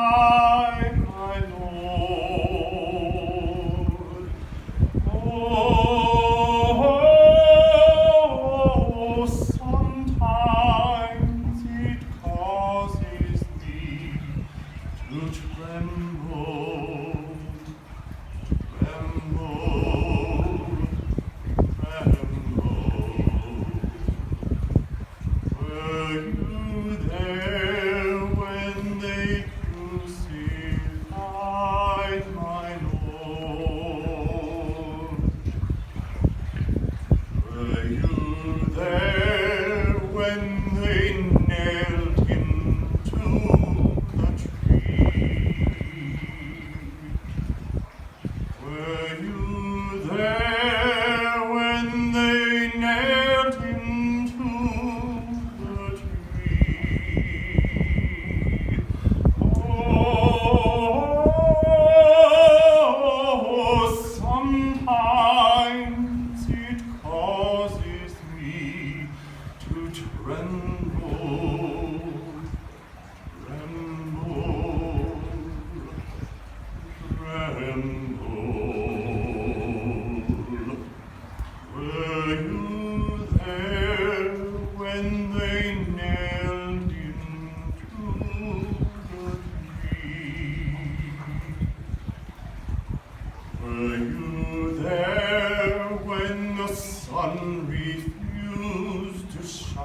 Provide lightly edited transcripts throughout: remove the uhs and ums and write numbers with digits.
my Lord. Oh, sometimes it causes me to tremble, tremble, tremble. Were you there when they crucified my Lord? Were you there when they nailed him to the tree? Were you there when they nailed him to the tree? Oh, sometimes it causes me to tremble, tremble, tremble. Were you there when they nailed him to the tree? Were you there when the sun refused to shine?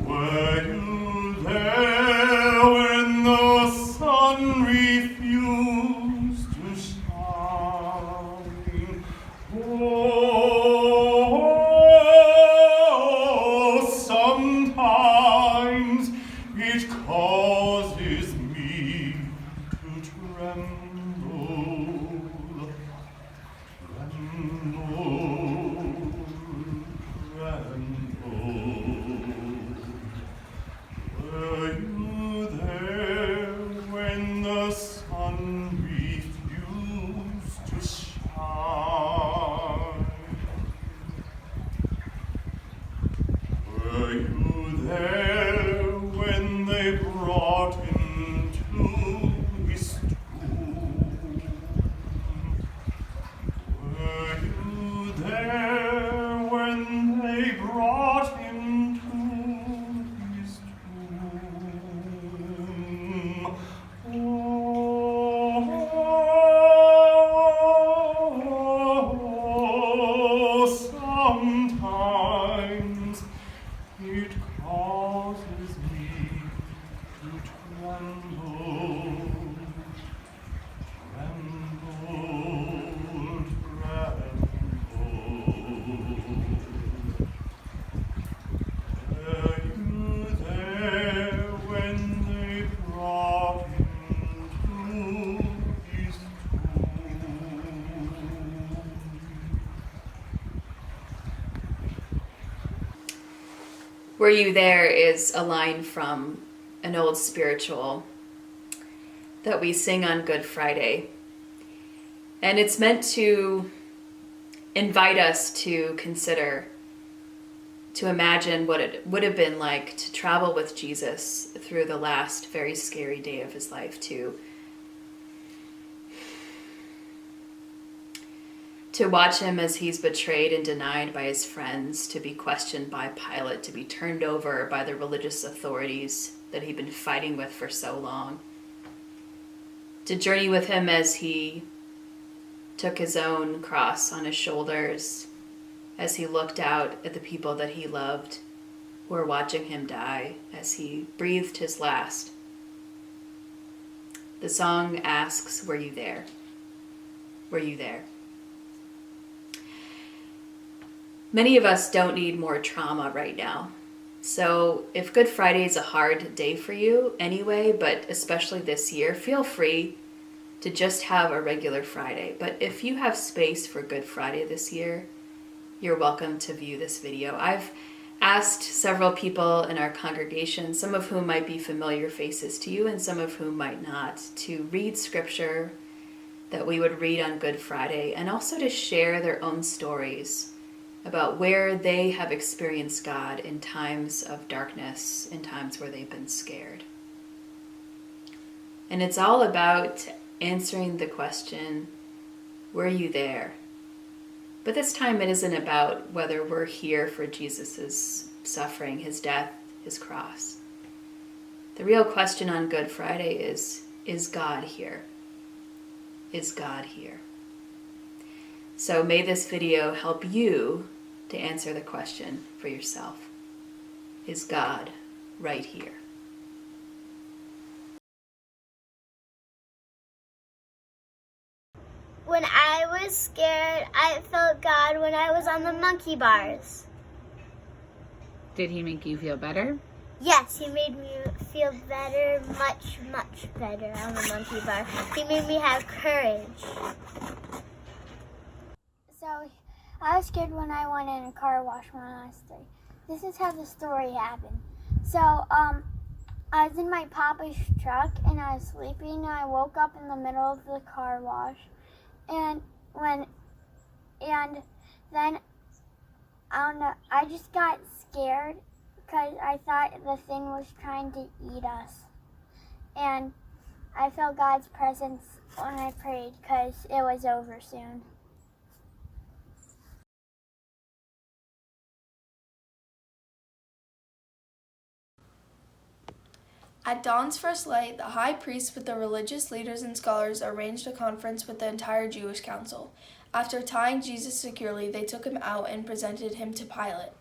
Were you there when the sun refused to shine? Oh, sometimes it causes me to tremble, tremble, tremble. Were you there when the sun refused to shine? Were you there when they brought him to his tomb? Were you there when they brought him to his tomb? Oh, sometimes it causes me to tremble, tremble, tremble. Were you there when they brought him to his tomb? Were You There is a line from an old spiritual that we sing on Good Friday. And it's meant to invite us to consider, to imagine what it would have been like to travel with Jesus through the last very scary day of his life, to watch him as he's betrayed and denied by his friends, to be questioned by Pilate, to be turned over by the religious authorities that he'd been fighting with for so long, to journey with him as he took his own cross on his shoulders, as he looked out at the people that he loved who were watching him die, as he breathed his last. The song asks, were you there? Were you there? Many of us don't need more trauma right now. So if Good Friday is a hard day for you anyway, but especially this year, feel free to just have a regular Friday. But if you have space for Good Friday this year, you're welcome to view this video. I've asked several people in our congregation, some of whom might be familiar faces to you and some of whom might not, to read scripture that we would read on Good Friday, and also to share their own stories about where they have experienced God in times of darkness, in times where they've been scared. And it's all about answering the question, were you there? But this time it isn't about whether we're here for Jesus' suffering, his death, his cross. The real question on Good Friday is God here? Is God here? So may this video help you to answer the question for yourself. Is God right here? When I was scared, I felt God when I was on the monkey bars. Did he make you feel better? Yes, he made me feel better, much, much better on the monkey bar. He made me have courage. So, I was scared when I went in a car wash when I was 3. This is how the story happened. So, I was in my papa's truck and I was sleeping and I woke up in the middle of the car wash. And then I don't know, I just got scared because I thought the thing was trying to eat us. And I felt God's presence when I prayed because it was over soon. At dawn's first light, the high priest with the religious leaders and scholars arranged a conference with the entire Jewish council. After tying Jesus securely, they took him out and presented him to Pilate.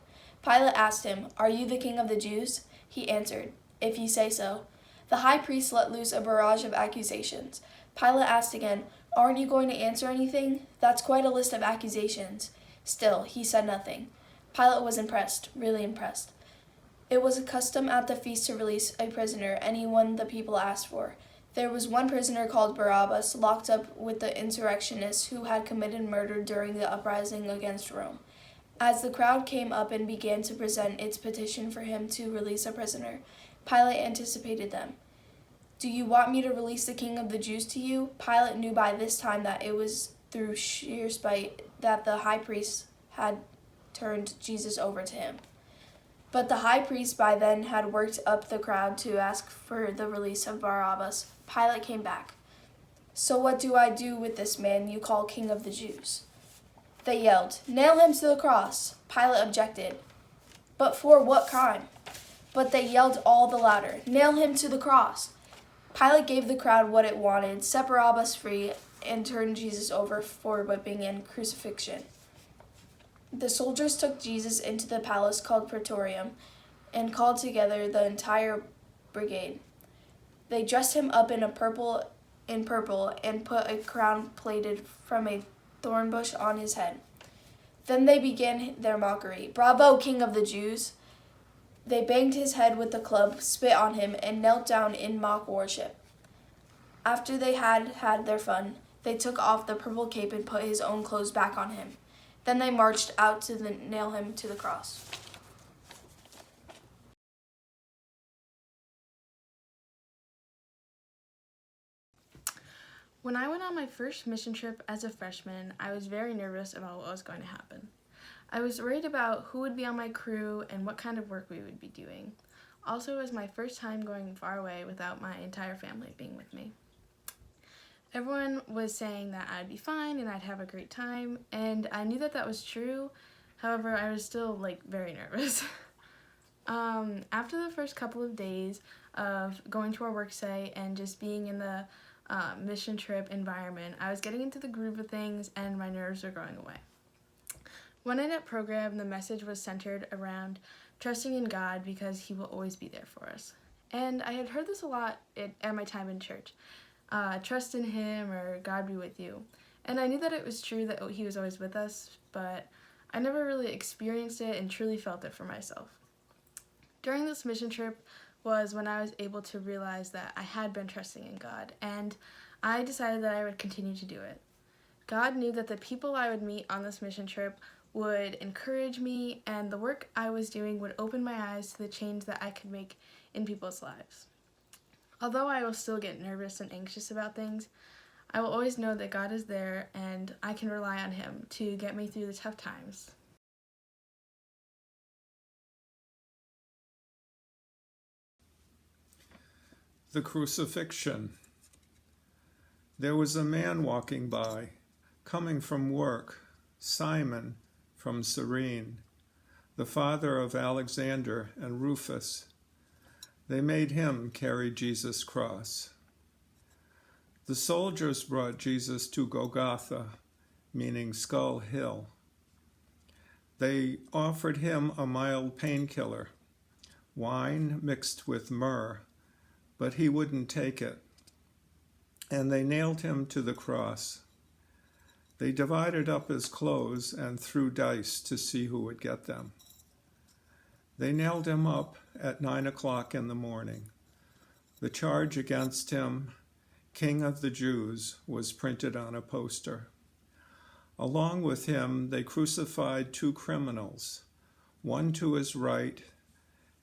Pilate asked him, "Are you the king of the Jews?" He answered, "If you say so." The high priest let loose a barrage of accusations. Pilate asked again, "Aren't you going to answer anything? That's quite a list of accusations." Still, he said nothing. Pilate was impressed, really impressed. It was a custom at the feast to release a prisoner, anyone the people asked for. There was one prisoner called Barabbas, locked up with the insurrectionists who had committed murder during the uprising against Rome. As the crowd came up and began to present its petition for him to release a prisoner, Pilate anticipated them. "Do you want me to release the king of the Jews to you?" Pilate knew by this time that it was through sheer spite that the high priest had turned Jesus over to him. But the high priest by then had worked up the crowd to ask for the release of Barabbas. Pilate came back. "So what do I do with this man you call king of the Jews?" They yelled, "Nail him to the cross!" Pilate objected. "But for what crime?" But they yelled all the louder, "Nail him to the cross!" Pilate gave the crowd what it wanted, set Barabbas free, and turned Jesus over for whipping and crucifixion. The soldiers took Jesus into the palace called Praetorium and called together the entire brigade. They dressed him up in purple and put a crown plaited from a thorn bush on his head. Then they began their mockery. "Bravo, King of the Jews!" They banged his head with the club, spit on him, and knelt down in mock worship. After they had their fun, they took off the purple cape and put his own clothes back on him. Then they marched out to nail him to the cross. When I went on my first mission trip as a freshman, I was very nervous about what was going to happen. I was worried about who would be on my crew and what kind of work we would be doing. Also, it was my first time going far away without my entire family being with me. Everyone was saying that I'd be fine and I'd have a great time, and I knew that that was true. However, I was still very nervous. After the first couple of days of going to our work site and just being in the mission trip environment, I was getting into the groove of things and my nerves were going away. One night at program, the message was centered around trusting in God because He will always be there for us. And I had heard this a lot at my time in church. Trust in Him or God be with you. And I knew that it was true that He was always with us, but I never really experienced it and truly felt it for myself. During this mission trip was when I was able to realize that I had been trusting in God, and I decided that I would continue to do it. God knew that the people I would meet on this mission trip would encourage me, and the work I was doing would open my eyes to the change that I could make in people's lives. Although I will still get nervous and anxious about things, I will always know that God is there and I can rely on Him to get me through the tough times. The crucifixion. There was a man walking by, coming from work, Simon from Cyrene, the father of Alexander and Rufus. They made him carry Jesus' cross. The soldiers brought Jesus to Golgotha, meaning Skull Hill. They offered him a mild painkiller, wine mixed with myrrh, but he wouldn't take it. And they nailed him to the cross. They divided up his clothes and threw dice to see who would get them. They nailed him up at 9 o'clock in the morning. The charge against him, King of the Jews, was printed on a poster. Along with him, they crucified two criminals, one to his right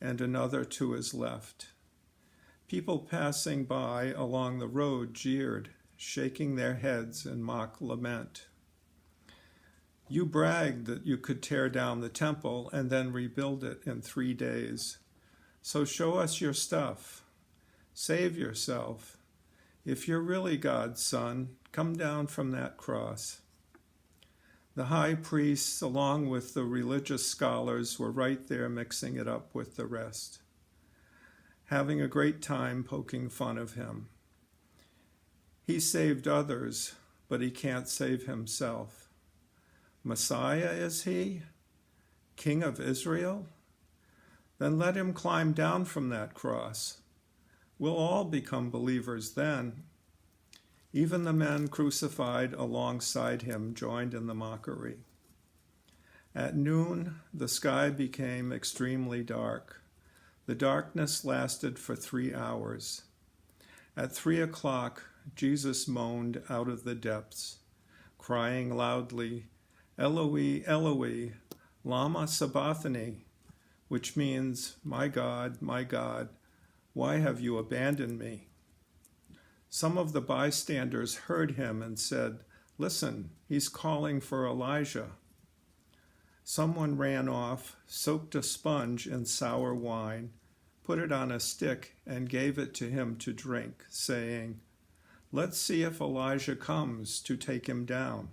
and another to his left. People passing by along the road jeered, shaking their heads in mock lament. You bragged that you could tear down the temple and then rebuild it in 3 days. So show us your stuff. Save yourself. If you're really God's son, come down from that cross. The high priests, along with the religious scholars, were right there mixing it up with the rest, having a great time poking fun of him. He saved others, but he can't save himself. Messiah is he? King of Israel? Then let him climb down from that cross. We'll all become believers then. Even the men crucified alongside him joined in the mockery. At noon, the sky became extremely dark. The darkness lasted for 3 hours. At 3 o'clock, Jesus moaned out of the depths, crying loudly, Eloi, Eloi, lama sabachthani, which means, my God, why have you abandoned me? Some of the bystanders heard him and said, listen, he's calling for Elijah. Someone ran off, soaked a sponge in sour wine, put it on a stick, and gave it to him to drink, saying, let's see if Elijah comes to take him down.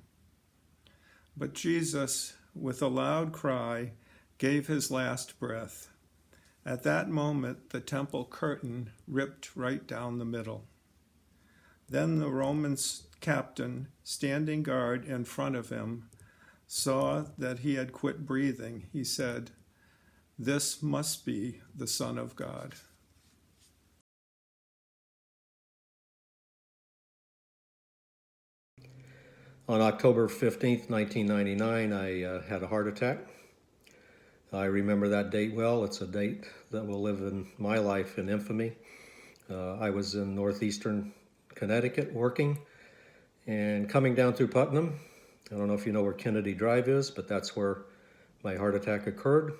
But Jesus, with a loud cry, gave his last breath. At that moment, the temple curtain ripped right down the middle. Then the Roman captain, standing guard in front of him, saw that he had quit breathing. He said, this must be the Son of God. On October 15th, 1999, I had a heart attack. I remember that date well. It's a date that will live in my life in infamy. I was in northeastern Connecticut working and coming down through Putnam. I don't know if you know where Kennedy Drive is, but that's where my heart attack occurred.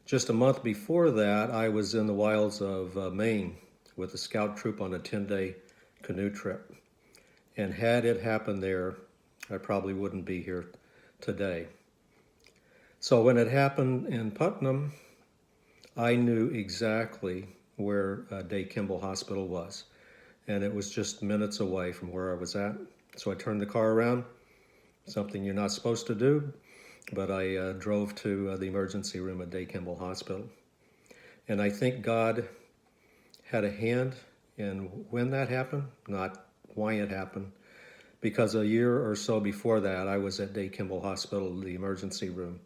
Just a month before that, I was in the wilds of Maine with a scout troop on a 10-day canoe trip. And had it happened there, I probably wouldn't be here today. So when it happened in Putnam, I knew exactly where Day Kimball Hospital was. And it was just minutes away from where I was at. So I turned the car around, something you're not supposed to do, but I drove to the emergency room at Day Kimball Hospital. And I think God had a hand in when that happened, not why it happened, because a year or so before that, I was at Day Kimball Hospital, the emergency room,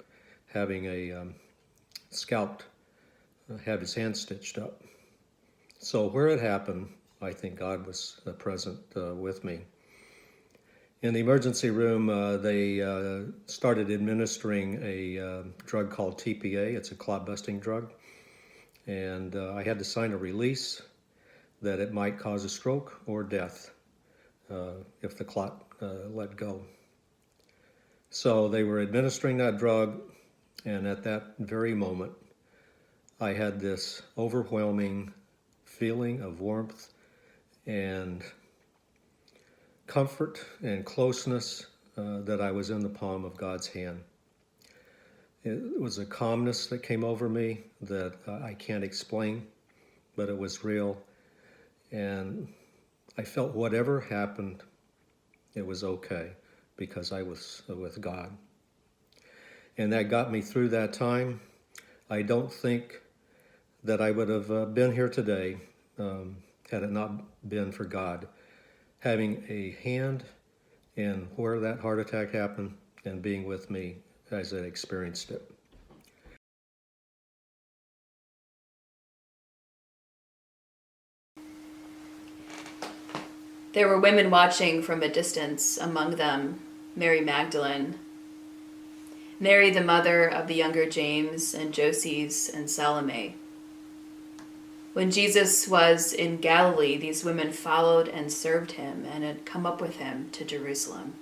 having a scout have his hand stitched up. So where it happened, I think God was present with me. In the emergency room, they started administering a drug called TPA. It's a clot-busting drug. And I had to sign a release that it might cause a stroke or death if the clot let go. So they were administering that drug, and at that very moment, I had this overwhelming feeling of warmth and comfort and closeness that I was in the palm of God's hand. It was a calmness that came over me that I can't explain, but it was real. And I felt whatever happened, it was okay because I was with God. And that got me through that time. I don't think that I would have been here today had it not been for God having a hand in where that heart attack happened and being with me as I experienced it. There were women watching from a distance, among them Mary Magdalene, Mary the mother of the younger James and Joses and Salome. When Jesus was in Galilee, these women followed and served him and had come up with him to Jerusalem.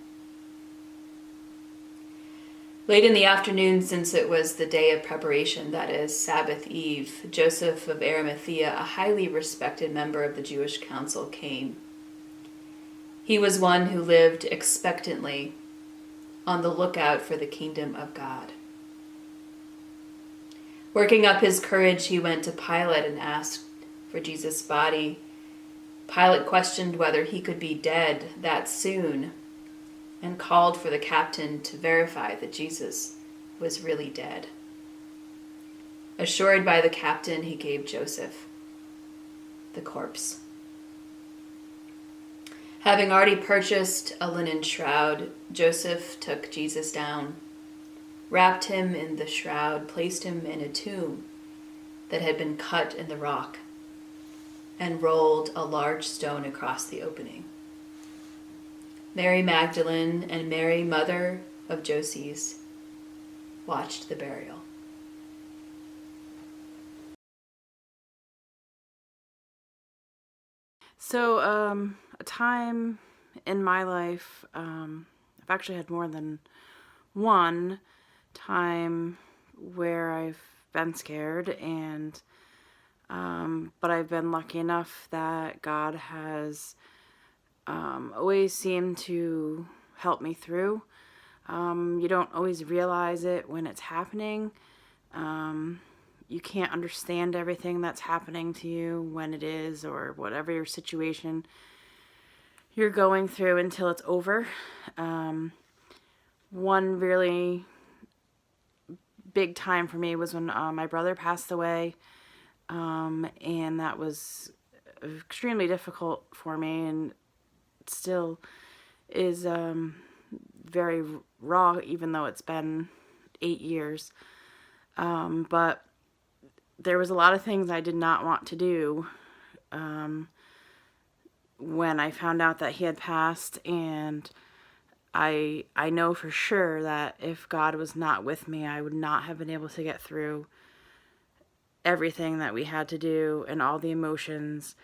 Late in the afternoon, since it was the day of preparation, that is, Sabbath Eve, Joseph of Arimathea, a highly respected member of the Jewish council, came. He was one who lived expectantly, on the lookout for the kingdom of God. Working up his courage, he went to Pilate and asked for Jesus' body. Pilate questioned whether he could be dead that soon and called for the captain to verify that Jesus was really dead. Assured by the captain, he gave Joseph the corpse. Having already purchased a linen shroud, Joseph took Jesus down, wrapped him in the shroud, placed him in a tomb that had been cut in the rock, and rolled a large stone across the opening. Mary Magdalene and Mary, mother of Joses, watched the burial. So, a time in my life, I've actually had more than one time where I've been scared, and but I've been lucky enough that God has always seemed to help me through. You don't always realize it when it's happening. You can't understand everything that's happening to you when it is, or whatever your situation you're going through until it's over. One really big time for me was when my brother passed away, and that was extremely difficult for me, and it still is very raw, even though it's been 8 years. But there was a lot of things I did not want to do when I found out that he had passed, and I know for sure that if God was not with me, I would not have been able to get through everything that we had to do and all the emotions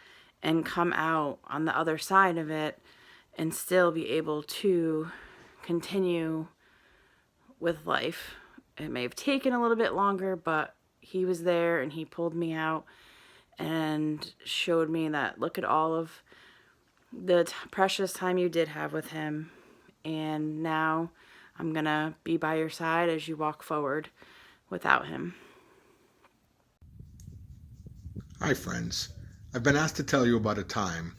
and come out on the other side of it and still be able to continue with life. It may have taken a little bit longer, but he was there and he pulled me out and showed me that look at all of the precious time you did have with him, and now I'm gonna be by your side as you walk forward without him. Hi friends, I've been asked to tell you about a time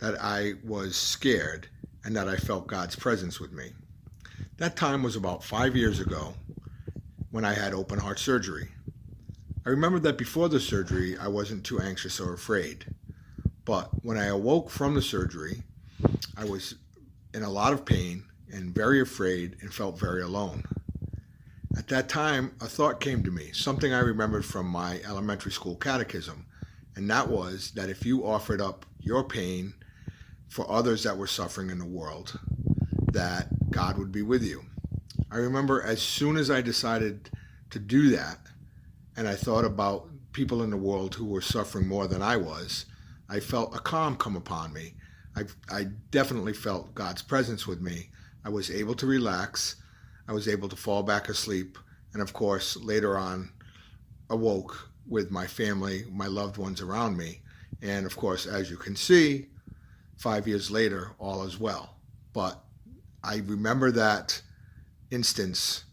that I was scared and that I felt God's presence with me. That time was about 5 years ago when I had open heart surgery. I remember that before the surgery I wasn't too anxious or afraid, but when I awoke from the surgery I was in a lot of pain and very afraid and felt very alone. At that time a thought came to me, something I remembered from my elementary school catechism, and that was that if you offered up your pain for others that were suffering in the world, that God would be with you. I remember as soon as I decided to do that, and I thought about people in the world who were suffering more than I was, I felt a calm come upon me. I definitely felt God's presence with me. I was able to relax. I was able to fall back asleep. And of course, later on, awoke with my family, my loved ones around me. And of course, as you can see, 5 years later, all is well. But I remember that instance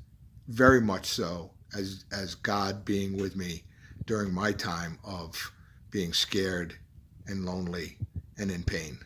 very much so as God being with me during my time of being scared and lonely and in pain.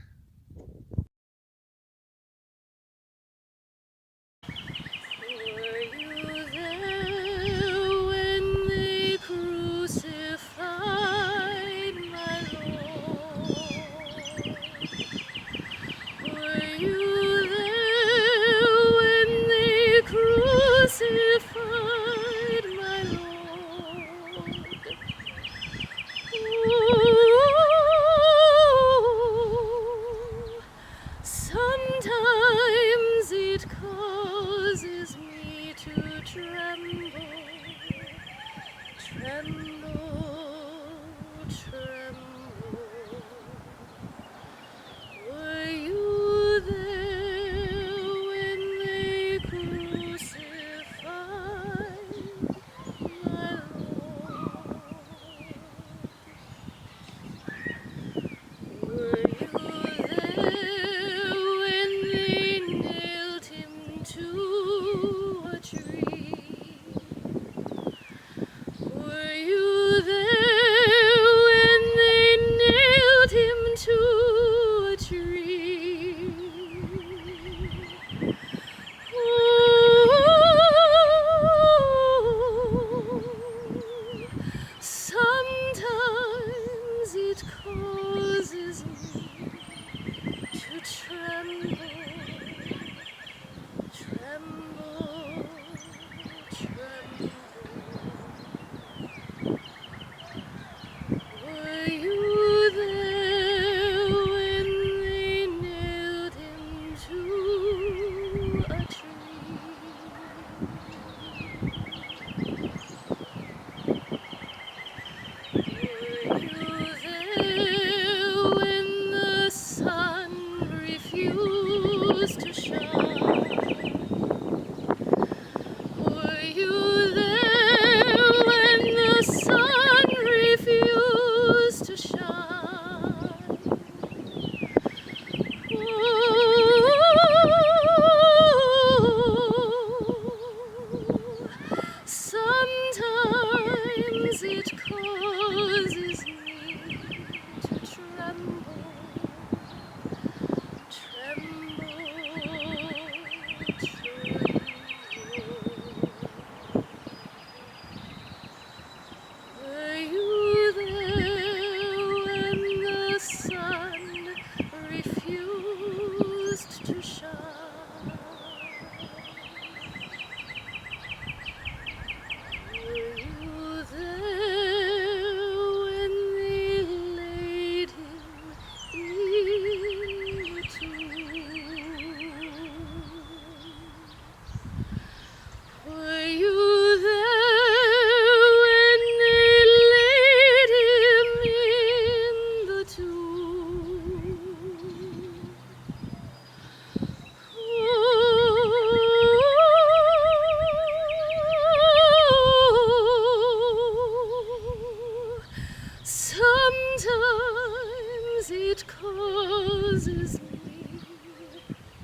it causes me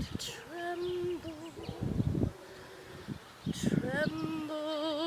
to tremble, tremble